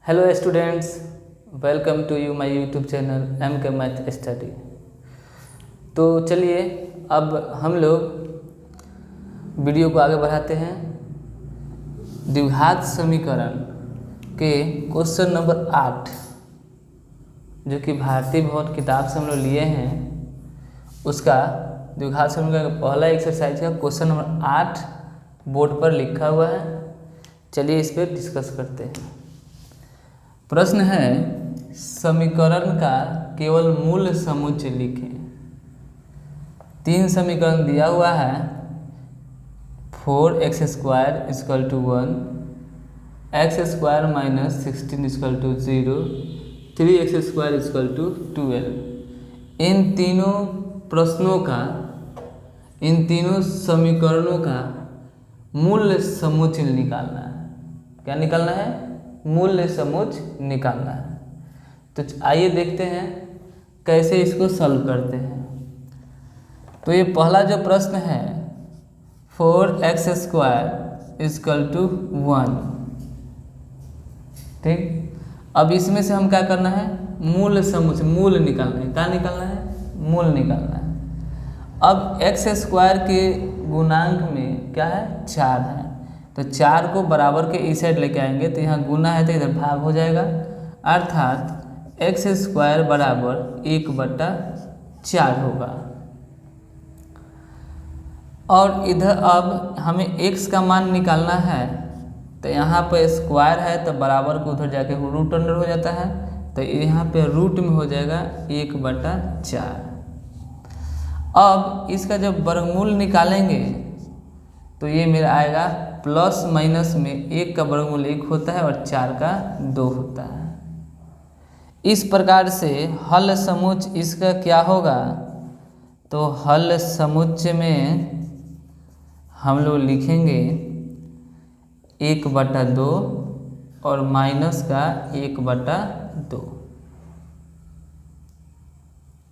Hello students, welcome to you my YouTube channel MK math study. तो चलिए अब हम लोग वीडियो को आगे बढ़ाते हैं। द्विघात समीकरण के क्वेश्चन नंबर 8 जो कि भारतीय भवन किताब से हम लोग लिए हैं, उसका द्विघात समीकरण का पहला एक्सरसाइज का क्वेश्चन नंबर 8 बोर्ड पर लिखा हुआ है। चलिए इस पर डिस्कस करते हैं। प्रश्न है, समीकरण का केवल मूल समुच्चय लिखें। 3 समीकरण दिया हुआ है। 4x² = 1, x² - 16 = 0, 3x² = 12। इन तीनों समीकरणों का मूल समुच्चय निकालना है। क्या निकालना है? मूल्य समुच्चय निकालना है। तो आइए देखते हैं कैसे इसको सॉल्व करते हैं। तो ये पहला जो प्रश्न है 4x² = 1, ठीक। अब इसमें से हम क्या करना है? मूल समुच्चय, मूल निकालना है। क्या निकालना है? मूल निकालना है। अब x² के गुणांक में क्या है? 4 है। तो 4 को बराबर के इस साइड लेके आएंगे तो यहाँ गुना है तो इधर भाग हो जाएगा, अर्थात x² = 1/4 होगा। और इधर अब हमें x का मान निकालना है, तो यहाँ पे स्क्वायर है तो बराबर को उधर जाके रूट अंडर हो जाता है, तो यहाँ पे रूट में हो जाएगा 1/4। अब इसका जब वर्गमूल निकालेंगे तो ये मेरा आएगा प्लस माइनस में 1 का वर्गमूल 1 होता है और 4 का 2 होता है। इस प्रकार से हल समुच्चय इसका क्या होगा? तो हल समुच्चय में हम लोग लिखेंगे 1/2 और माइनस का 1/2।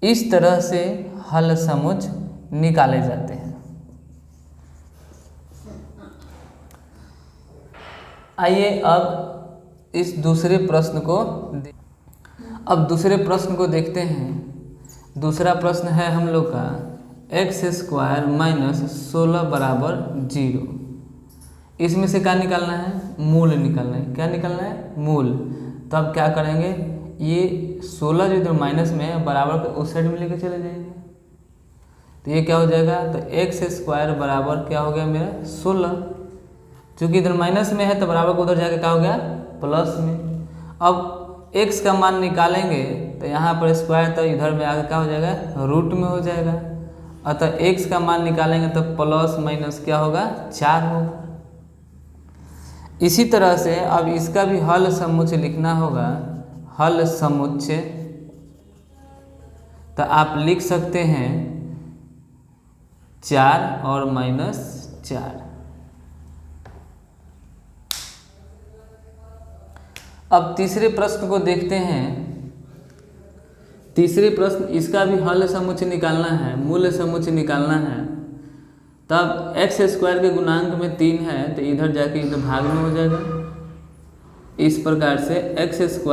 इस तरह से हल समुच्चय निकाले जाते हैं। आइए अब इस दूसरे प्रश्न को देखते हैं। दूसरा प्रश्न है हम लोग का x² - 16 = 0। इसमें से क्या निकालना है? मूल निकालना है। क्या निकालना है? मूल। तो अब क्या करेंगे? ये 16 जो इधर माइनस में है बराबर के उस साइड में लेके चले जाएंगे, तो ये क्या हो जाएगा? तो x² बराबर क्या हो गया मेरा? 16। चूँकि इधर माइनस में है तो बराबर को उधर जाके क्या हो गया? प्लस में। अब x का मान निकालेंगे तो यहाँ पर स्क्वायर तो इधर में आगे क्या हो जाएगा? रूट में हो जाएगा। अतः x का मान निकालेंगे तो प्लस माइनस क्या होगा? 4 होगा। इसी तरह से अब इसका भी हल समुच्चय लिखना होगा। हल समुच्चय तो आप लिख सकते हैं 4 और -4। अब तीसरे प्रश्न को देखते हैं। तीसरे प्रश्न इसका भी हल समुच्चय निकालना है, मूल समुच्चय निकालना है। तब x² के गुणांक में 3 है तो इधर जाके इधर भाग में हो जाएगा। इस प्रकार से x² =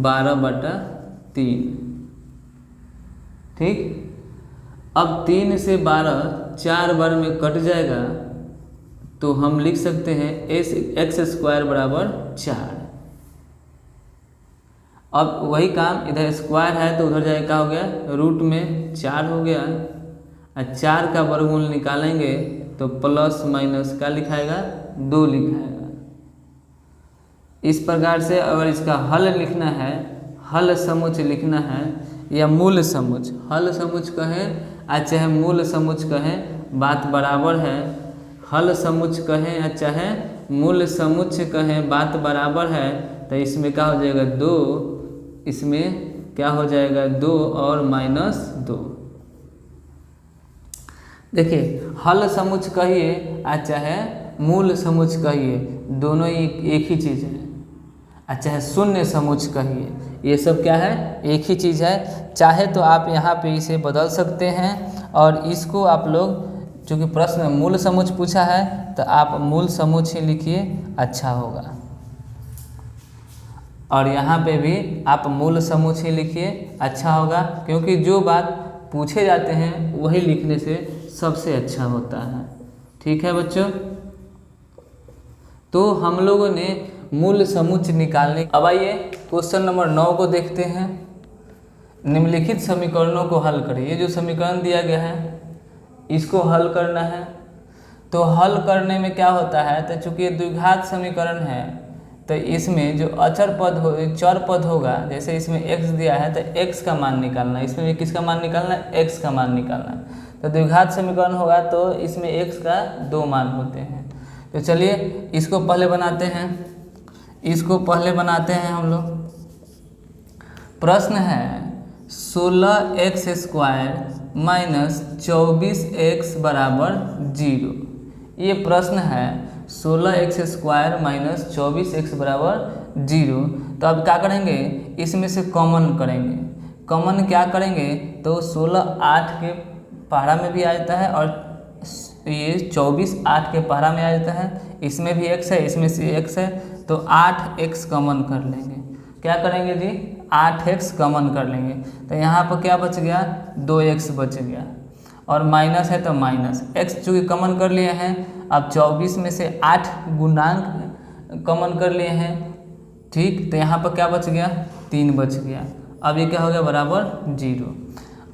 12/3, ठीक। अब 3 से 12 4 बार में कट जाएगा तो हम लिख सकते हैं x² = 4। अब वही काम, इधर स्क्वायर है तो उधर जाके क्या हो गया? रूट में 4 हो गया। और 4 का वर्गमूल निकालेंगे तो प्लस माइनस क्या लिखाएगा? 2 लिखाएगा। इस प्रकार से अगर इसका हल लिखना है, हल समुच्चय लिखना है या मूल समुच्चय, हल समुच्चय कहें चाहे मूल समुच्चय कहें, बात बराबर है। हल समुच्चय कहें या चाहे मूल समुच्चय कहें, बात बराबर है। तो इसमें क्या हो जाएगा? 2। इसमें क्या हो जाएगा? 2 और -2। देखिए, हल समुच्चय कहिए चाहे मूल समुच्चय कहिए, दोनों ही एक ही चीज़ है। चाहे शून्य समुच्चय कहिए, ये सब क्या है? एक ही चीज़ है। चाहे तो आप यहाँ पे इसे बदल सकते हैं और इसको आप लोग, चूँकि प्रश्न मूल समुच्चय पूछा है तो आप मूल समुच्चय लिखिए, अच्छा होगा। और यहाँ पे भी आप मूल समुच्चय लिखिए, अच्छा होगा, क्योंकि जो बात पूछे जाते हैं वही लिखने से सबसे अच्छा होता है। ठीक है बच्चों, तो हम लोगों ने मूल समुच्चय निकालने। अब आइए क्वेश्चन नंबर 9 को देखते हैं। निम्नलिखित समीकरणों को हल करें। ये जो समीकरण दिया गया है इसको हल करना है। तो हल करने में क्या होता है, तो चूंकि ये द्विघात समीकरण है तो इसमें जो अचर पद हो, चर पद होगा, जैसे इसमें x दिया है तो x का मान निकालना है, इसमें भी किसका मान निकालना है, x का मान निकालना है। तो द्विघात समीकरण होगा तो इसमें x का 2 मान होते हैं। तो चलिए इसको पहले बनाते हैं, इसको पहले बनाते हैं हम लोग। प्रश्न है 16x² माइनस 24x बराबर 0। ये प्रश्न है 16x² माइनस 24x बराबर 0। तो अब क्या करेंगे, इसमें से कॉमन करेंगे। कॉमन क्या करेंगे, तो 16 8 के पहाड़ा में भी आ जाता है और ये 24 8 के पहाड़ा में आ जाता है। इसमें भी x है, इसमें से x है, तो 8x कॉमन कर लेंगे। क्या करेंगे जी, 8x कॉमन कर लेंगे। तो यहाँ पर क्या बच गया, 2x बच गया, और माइनस है तो माइनस x चूँकि कॉमन कर लिए हैं। अब 24 में से 8 गुणांक कॉमन कर लिए हैं, ठीक। तो यहाँ पर क्या बच गया, 3 बच गया। अब ये क्या हो गया, बराबर 0।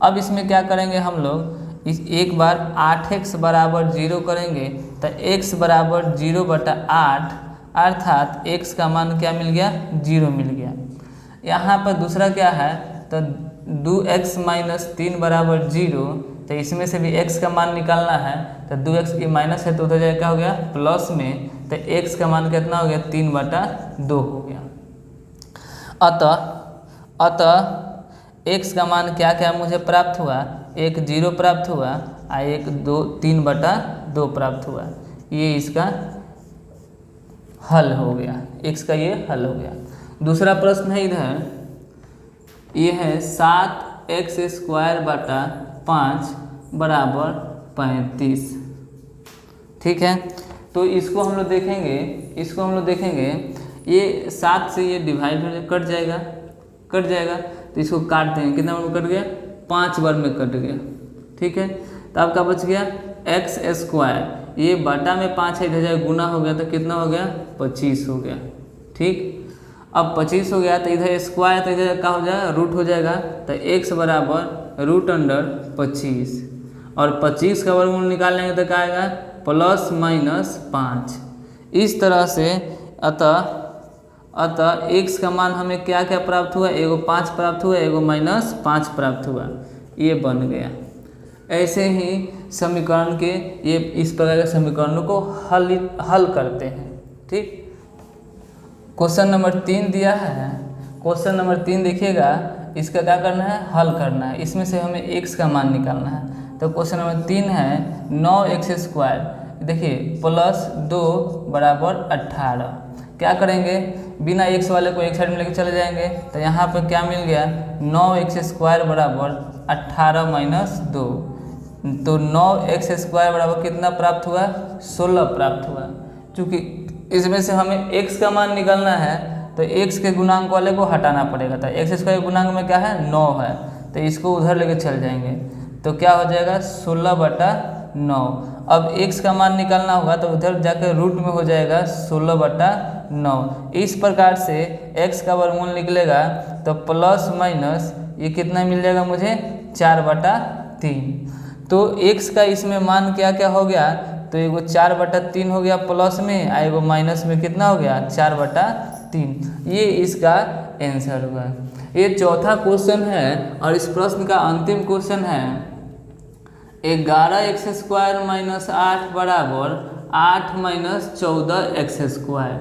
अब इसमें क्या करेंगे हम लोग, इस एक बार 8x बराबर 0 करेंगे तो x बराबर 0/8, अर्थात x का मान क्या मिल गया, 0 मिल गया। यहाँ पर दूसरा क्या है, तो 2x माइनस 3 बराबर 0। तो इसमें से भी x का मान निकालना है, तो 2x की माइनस है तो उधर जाए क्या हो गया, प्लस में। तो x का मान कितना हो गया, 3/2 हो गया। अतः x का मान क्या क्या मुझे प्राप्त हुआ, एक 0 प्राप्त हुआ और एक 3/2 प्राप्त हुआ। ये इसका हल हो गया, x का ये हल हो गया। दूसरा प्रश्न है इधर, ये है 7x² बटा 5 बराबर 35। ठीक है, तो इसको हम लोग देखेंगे, ये 7 से ये डिवाइड कट जाएगा, तो इसको काटते हैं। कितना बार में कट गया, 5 बार में कट गया। ठीक है, तो आपका बच गया x², ये बटा में 5 है, इधर जाए गुना हो गया तो कितना हो गया, 25 हो गया। ठीक, अब 25 हो गया तो इधर स्क्वायर, तो इधर क्या हो जाएगा, रूट हो जाएगा। तो x बराबर √25, और 25 का वर्गमूल निकालेंगे तो क्या आएगा, ±5। इस तरह से अतः x का मान हमें क्या क्या प्राप्त हुआ, एगो 5 प्राप्त हुआ, एगो -5 प्राप्त हुआ, ये बन गया। ऐसे ही समीकरण के ये इस प्रकार के समीकरणों को हल करते हैं। ठीक, क्वेश्चन नंबर 3 दिया है। क्वेश्चन नंबर 3 देखिएगा, इसका क्या करना है, हल करना है। इसमें से हमें x का मान निकालना है। तो क्वेश्चन नंबर 3 है 9x², देखिए +2 बराबर 18। क्या करेंगे, बिना x वाले को एक साइड में लेके चले जाएंगे। तो यहाँ पर क्या मिल गया, 9x² बराबर 18 - 2। तो 9x² बराबर कितना प्राप्त हुआ, 16 प्राप्त हुआ। चूँकि इसमें से हमें x का मान निकालना है तो x के गुणांक वाले को हटाना पड़ेगा। तो x² गुणांक में क्या है, 9 है, तो इसको उधर लेके चल जाएंगे तो क्या हो जाएगा, 16/9। अब x का मान निकालना होगा तो उधर जाकर रूट में हो जाएगा 16/9। इस प्रकार से x का वर्गमूल निकलेगा तो प्लस माइनस ये कितना मिल जाएगा मुझे, 4/3। तो x का इसमें मान क्या क्या हो गया, तो एगो 4/3 हो गया प्लस में, और एगो माइनस में कितना हो गया, 4/3। ये इसका आंसर हुआ। ये चौथा क्वेश्चन है और इस प्रश्न का अंतिम क्वेश्चन है 11x² - 8 बराबर 8 - 14x²।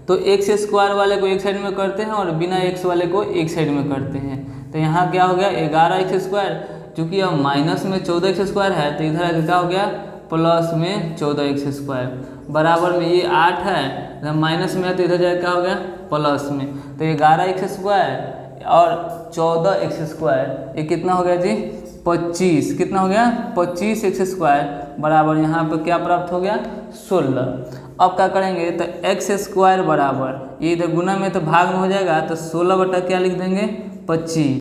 तो x² वाले को एक साइड में करते हैं और बिना x वाले को एक साइड में करते हैं। तो यहाँ क्या हो गया, 11x², चूँकि अब माइनस में 14x² है तो इधर आगे क्या हो गया, प्लस में 14x² बराबर में ये 8 है, माइनस में है तो इधर जाए क्या हो गया, प्लस में। तो 11x² और 14x² ये कितना हो गया जी, 25। कितना हो गया, 25x² बराबर यहाँ पर क्या प्राप्त हो गया, 16। अब क्या करेंगे तो एक्स स्क्वायर बराबर, ये इधर गुना में तो भाग में हो जाएगा, तो 16 बटा क्या लिख देंगे 25।